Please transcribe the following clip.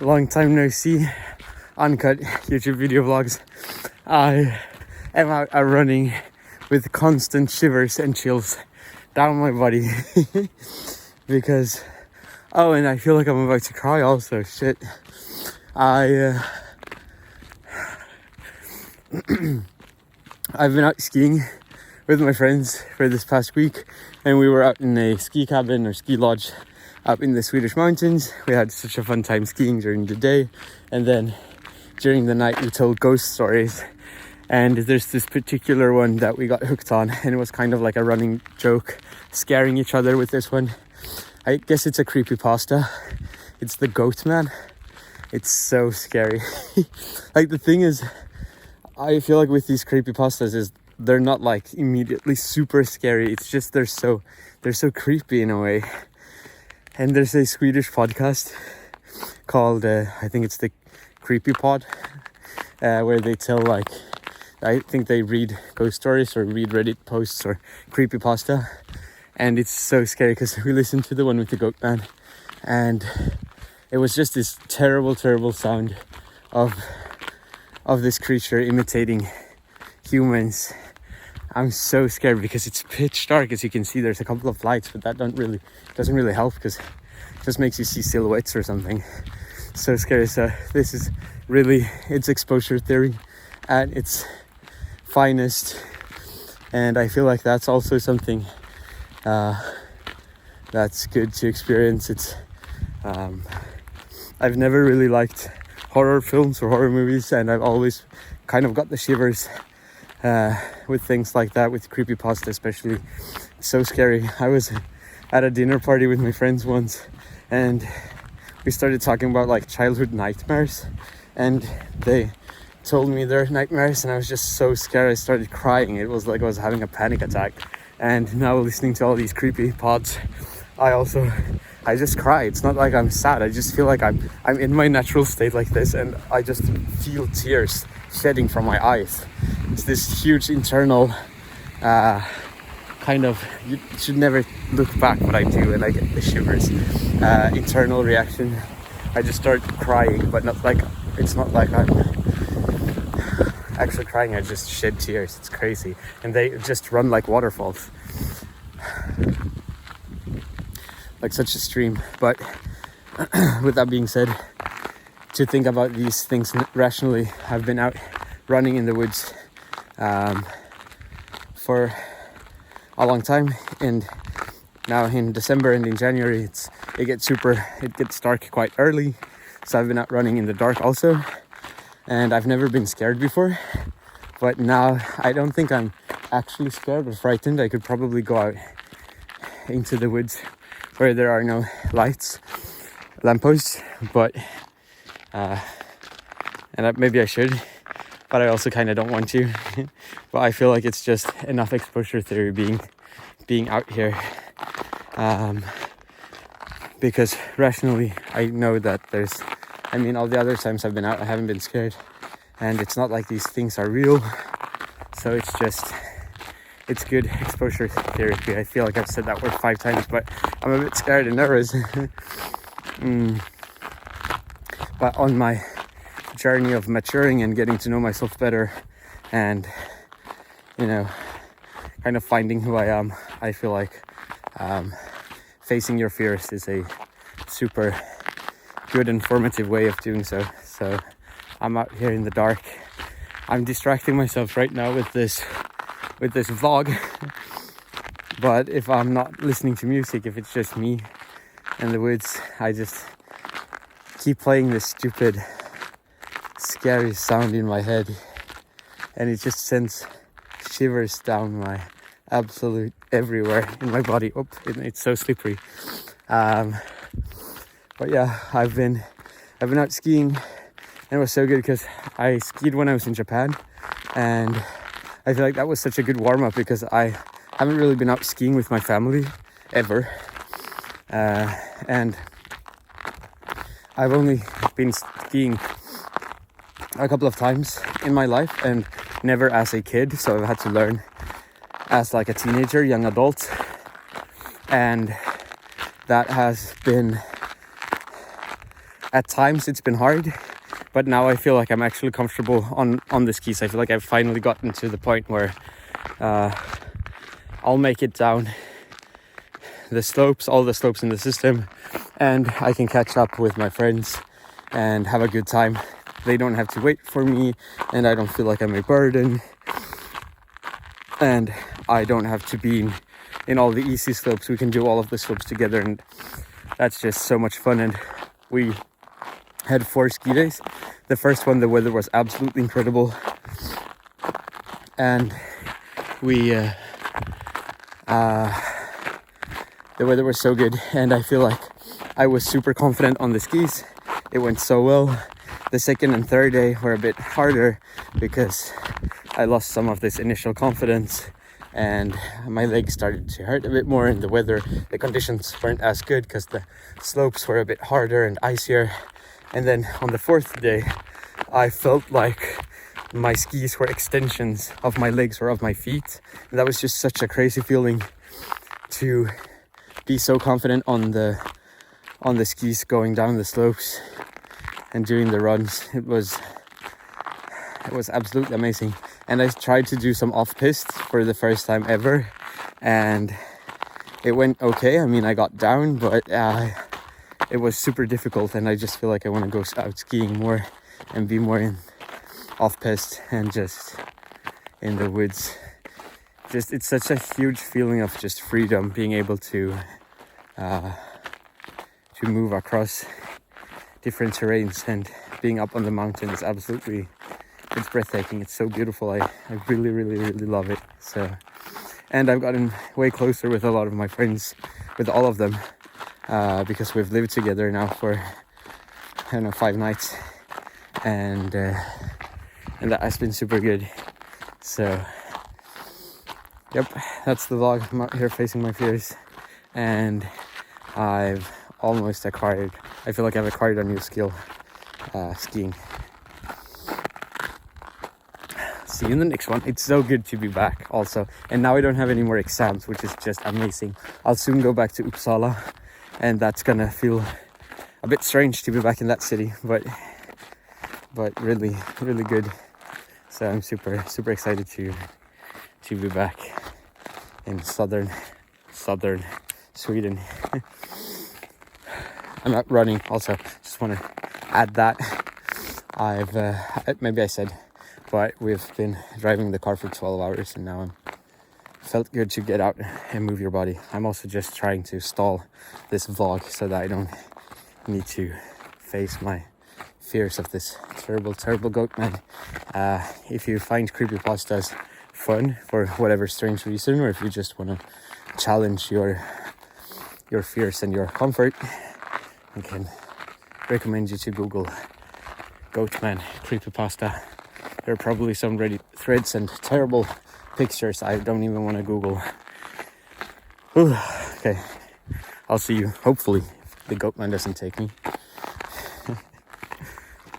long time no see, uncut YouTube video vlogs. I am out running with constant shivers and chills down my body because, oh, and I feel like I'm about to cry also, shit. I've been out skiing with my friends for this past week, and we were out in a ski cabin or ski lodge up in the Swedish mountains. We had such a fun time skiing during the day, and then during the night we told ghost stories. And there's this particular one that we got hooked on, and it was kind of like a running joke, scaring each other with this one. I guess it's a creepypasta. It's the Goat Man. It's so scary. Like, the thing is, I feel like with these creepypastas is they're not like immediately super scary. It's just they're so creepy in a way. And there's a Swedish podcast called I think it's the Creepy Pod, where they tell, like, I think they read ghost stories or read Reddit posts or creepypasta, and it's so scary because we listened to the one with the Goat Man, and it was just this terrible sound of this creature imitating humans. I'm so scared because it's pitch dark. As you can see, there's a couple of lights, but that doesn't really help because it just makes you see silhouettes or something. So scary. So this is really, it's exposure theory at its finest, and I feel like that's also something that's good to experience. It's I've never really liked horror films or horror movies, and I've always kind of got the shivers with things like that, with creepypasta especially. It's so scary. I was at a dinner party with my friends once, and we started talking about like childhood nightmares, and they told me their nightmares, and I was just so scared. I started crying. It was like I was having a panic attack. And now listening to all these creepy pods, I just cry. It's not like I'm sad. I just feel like I'm in my natural state like this, and I just feel tears shedding from my eyes. It's this huge internal kind of, you should never look back, but I do, and I get the shivers. Internal reaction. I just start crying, but it's not like I'm actually crying. I just shed tears. It's crazy, and they just run like waterfalls, like such a stream. But with that being said, to think about these things rationally, I've been out running in the woods for a long time, and now in December and in January it gets dark quite early, so I've been out running in the dark also. And I've never been scared before, but now I don't think I'm actually scared or frightened. I could probably go out into the woods where there are no lampposts, but maybe I should, but I also kind of don't want to. But I feel like it's just enough exposure theory being out here, because rationally I know that all the other times I've been out, I haven't been scared, and it's not like these things are real. So it's good exposure therapy. I feel like I've said that word 5 times, but I'm a bit scared and nervous. But on my journey of maturing and getting to know myself better, and kind of finding who I am, I feel like facing your fears is a super good informative way of doing so. So I'm out here in the dark. I'm distracting myself right now with this vlog, but if I'm not listening to music, if it's just me in the woods, I just keep playing this stupid scary sound in my head, and it just sends shivers down my absolute everywhere in my body. It's so slippery. But yeah, I've been out skiing, and it was so good because I skied when I was in Japan, and I feel like that was such a good warm-up because I haven't really been out skiing with my family ever, and I've only been skiing a couple of times in my life, and never as a kid, so I've had to learn as like a teenager, young adult, and that has been at times it's been hard, but now I feel like I'm actually comfortable on the skis. I feel like I've finally gotten to the point where I'll make it down the slopes, all the slopes in the system, and I can catch up with my friends and have a good time. They don't have to wait for me, and I don't feel like I'm a burden, and I don't have to be in all the easy slopes. We can do all of the slopes together, and that's just so much fun. And we had 4 ski days. The first one, the weather was absolutely incredible, and the weather was so good, and I feel like I was super confident on the skis. It went so well. The second and third day were a bit harder because I lost some of this initial confidence, and my legs started to hurt a bit more, and the conditions weren't as good because the slopes were a bit harder and icier. And then on the 4th day, I felt like my skis were extensions of my legs or of my feet, and that was just such a crazy feeling to be so confident on the skis going down the slopes and doing the runs. It was absolutely amazing. And I tried to do some off-piste for the first time ever, and it went okay. I mean, I got down, but it was super difficult, and I just feel like I want to go out skiing more and be more in off-piste and just in the woods. Just, it's such a huge feeling of just freedom, being able to move across different terrains, and being up on the mountain is absolutely, it's breathtaking. It's so beautiful. I really, really, really love it. So, and I've gotten way closer with a lot of my friends, with all of them, because we've lived together now for, I don't know, 5 nights, and that has been super good. So, yep, that's the vlog. I'm out here facing my fears, and I've almost acquired, I feel like I've acquired a new skill, skiing. See you in the next one. It's so good to be back also. And now I don't have any more exams, which is just amazing. I'll soon go back to Uppsala, and that's gonna feel a bit strange to be back in that city, but really, really good. So I'm super, super excited to be back in southern Sweden. I'm out running also. Just want to add that. I've maybe I said, but we've been driving the car for 12 hours, and now felt good to get out and move your body. I'm also just trying to stall this vlog so that I don't need to face my fears of this terrible goat man. If you find creepypastas fun for whatever strange reason, or if you just want to challenge your fears and your comfort, I can recommend you to Google Goatman creepypasta. There are probably some Reddit threads and terrible pictures I don't even want to Google. Whew. Okay, I'll see you, hopefully, if the Goatman doesn't take me.